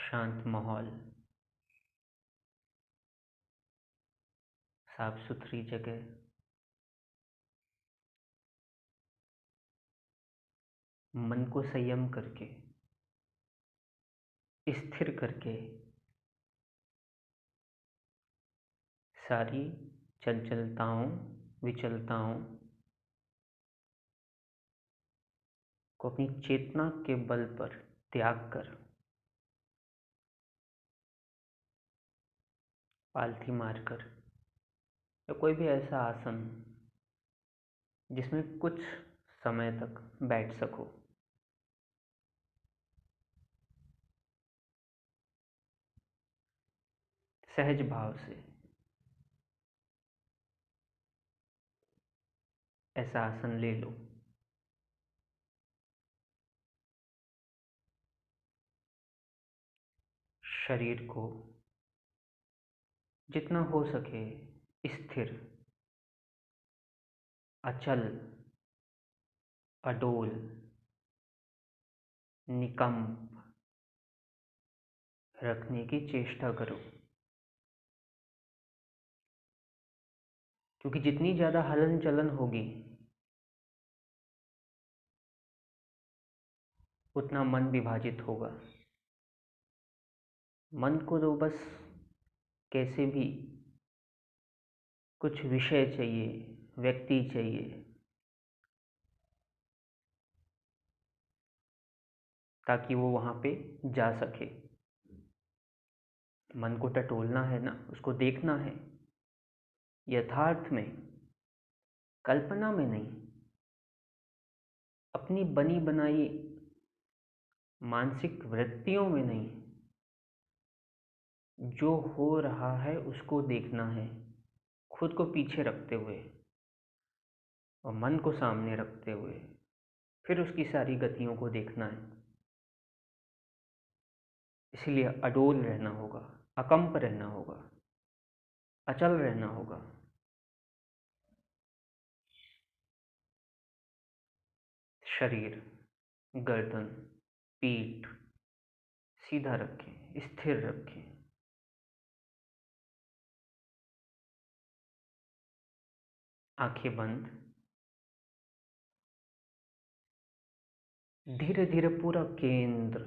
शांत माहौल, साफ सुथरी जगह, मन को संयम करके, स्थिर करके, सारी चंचलताओं, विचलताओं को अपनी चेतना के बल पर त्याग कर पालथी मारकर या कोई भी ऐसा आसन जिसमें कुछ समय तक बैठ सको, सहज भाव से ऐसा आसन ले लो। शरीर को जितना हो सके स्थिर, अचल, अडोल, निकंप रखने की चेष्टा करो, क्योंकि जितनी ज़्यादा हलन चलन होगी उतना मन विभाजित होगा। मन को तो बस कैसे भी कुछ विषय चाहिए, व्यक्ति चाहिए, ताकि वो वहाँ पे जा सके। मन को टटोलना है ना, उसको देखना है यथार्थ में, कल्पना में नहीं, अपनी बनी बनाई मानसिक वृत्तियों में नहीं, जो हो रहा है उसको देखना है, खुद को पीछे रखते हुए और मन को सामने रखते हुए, फिर उसकी सारी गतियों को देखना है। इसलिए अडोल रहना होगा, अकंप रहना होगा, अचल रहना होगा। शरीर, गर्दन, पीठ सीधा रखें, स्थिर रखें। आंखें बंद। धीरे धीरे पूरा केंद्र,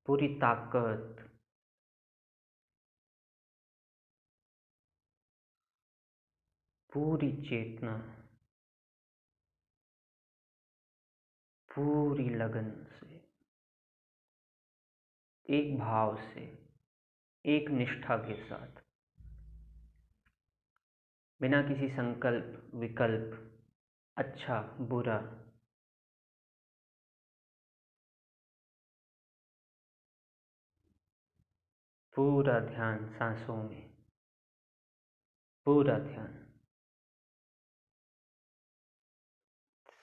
पूरी ताकत, पूरी चेतना, पूरी लगन से, एक भाव से, एक निष्ठा के साथ, बिना किसी संकल्प विकल्प, अच्छा बुरा, पूरा ध्यान सांसों में, पूरा ध्यान।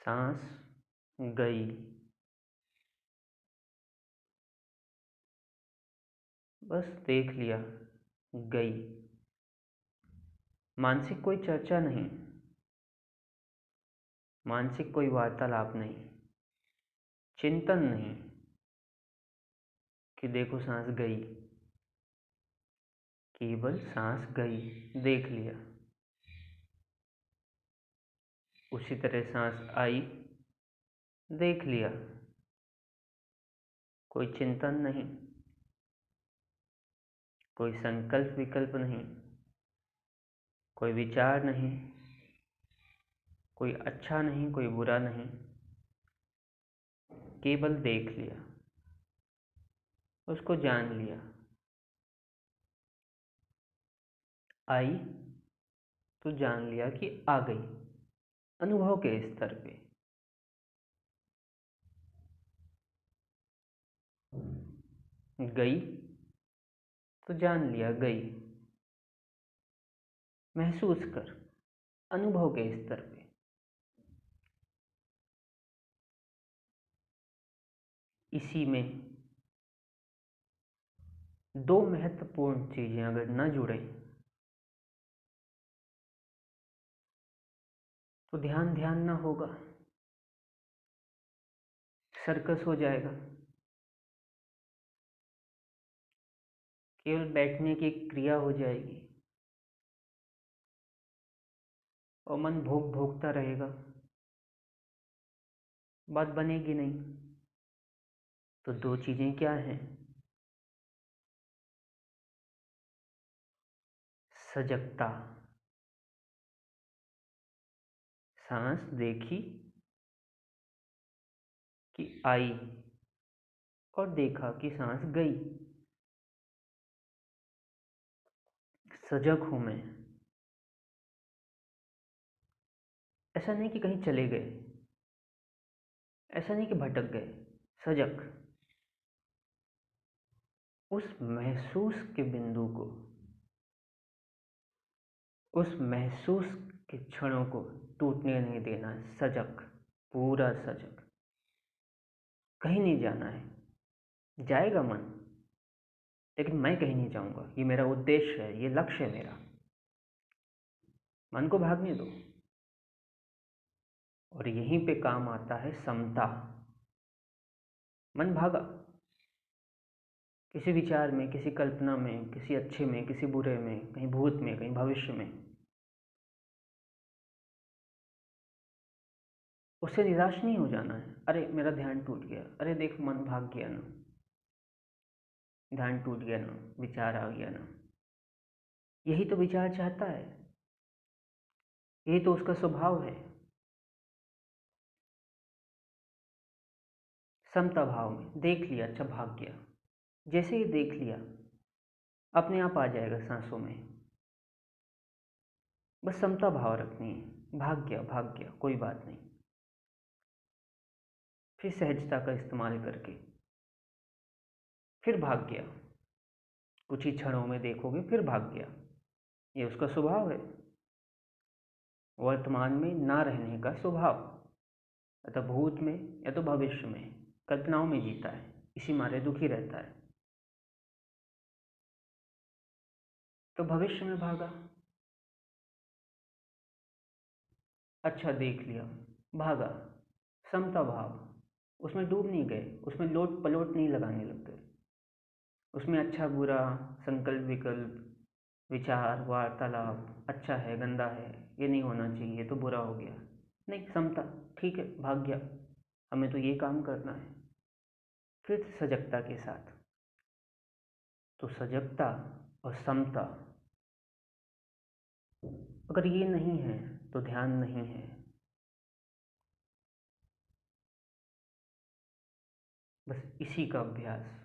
सांस गई, बस देख लिया, गई। मानसिक कोई चर्चा नहीं, मानसिक कोई वार्तालाप नहीं, चिंतन नहीं कि देखो सांस गई, केवल सांस गई, देख लिया। उसी तरह सांस आई, देख लिया। कोई चिंतन नहीं, कोई संकल्प विकल्प नहीं, कोई विचार नहीं, कोई अच्छा नहीं, कोई बुरा नहीं, केवल देख लिया, उसको जान लिया। आई तो जान लिया कि आ गई, अनुभव के स्तर पे। गई तो जान लिया, गई। महसूस कर, अनुभव के स्तर पे। इसी में दो महत्वपूर्ण चीजें अगर न जुड़े तो ध्यान ध्यान ना होगा, सर्कस हो जाएगा। केवल बैठने की क्रिया हो जाएगी और मन भोगता रहेगा, बात बनेगी नहीं। तो दो चीज़ें क्या हैं? सजगता, सांस देखी कि आई और देखा कि सांस गई। सजग हूं मैं। ऐसा नहीं कि कहीं चले गए, ऐसा नहीं कि भटक गए। सजग, उस महसूस के बिंदु को, उस महसूस के क्षणों को टूटने नहीं देना है। सजग, पूरा सजग। कहीं नहीं जाना है। जाएगा मन, लेकिन मैं कहीं नहीं जाऊंगा। ये मेरा उद्देश्य है, ये लक्ष्य है मेरा। मन को भागने दो। और यहीं पे काम आता है समता। मन भागा किसी विचार में, किसी कल्पना में, किसी अच्छे में, किसी बुरे में, कहीं भूत में, कहीं भविष्य में। उससे निराश नहीं हो जाना है। अरे मेरा ध्यान टूट गया, अरे देख मन भाग गया ना, ध्यान टूट गया ना, विचार आ गया ना। यही तो विचार चाहता है, यही तो उसका स्वभाव है। समता भाव में देख लिया, अच्छा भाग गया। जैसे ही देख लिया, अपने आप आ जाएगा सांसों में। बस समता भाव रखनी है। भाग गया, कोई बात नहीं। फिर सहजता का इस्तेमाल करके फिर भाग गया। कुछ ही क्षणों में देखोगे फिर भाग गया। ये उसका स्वभाव है, वर्तमान में ना रहने का स्वभाव। अतः भूत में या तो भविष्य में, कल्पनाओं में जीता है, इसी मारे दुखी रहता है। तो भविष्य में भागा, अच्छा देख लिया, भागा। समता भाव, उसमें डूब नहीं गए, उसमें लोट पलोट नहीं लगाने लग गए। उसमें अच्छा बुरा, संकल्प विकल्प, विचार वार्तालाप, अच्छा है गंदा है, ये नहीं होना चाहिए, ये तो बुरा हो गया। नहीं, समता, ठीक है भाग गया, हमें तो ये काम करना है। फिर सजगता के साथ। तो सजगता और समता, अगर ये नहीं है तो ध्यान नहीं है। बस इसी का अभ्यास,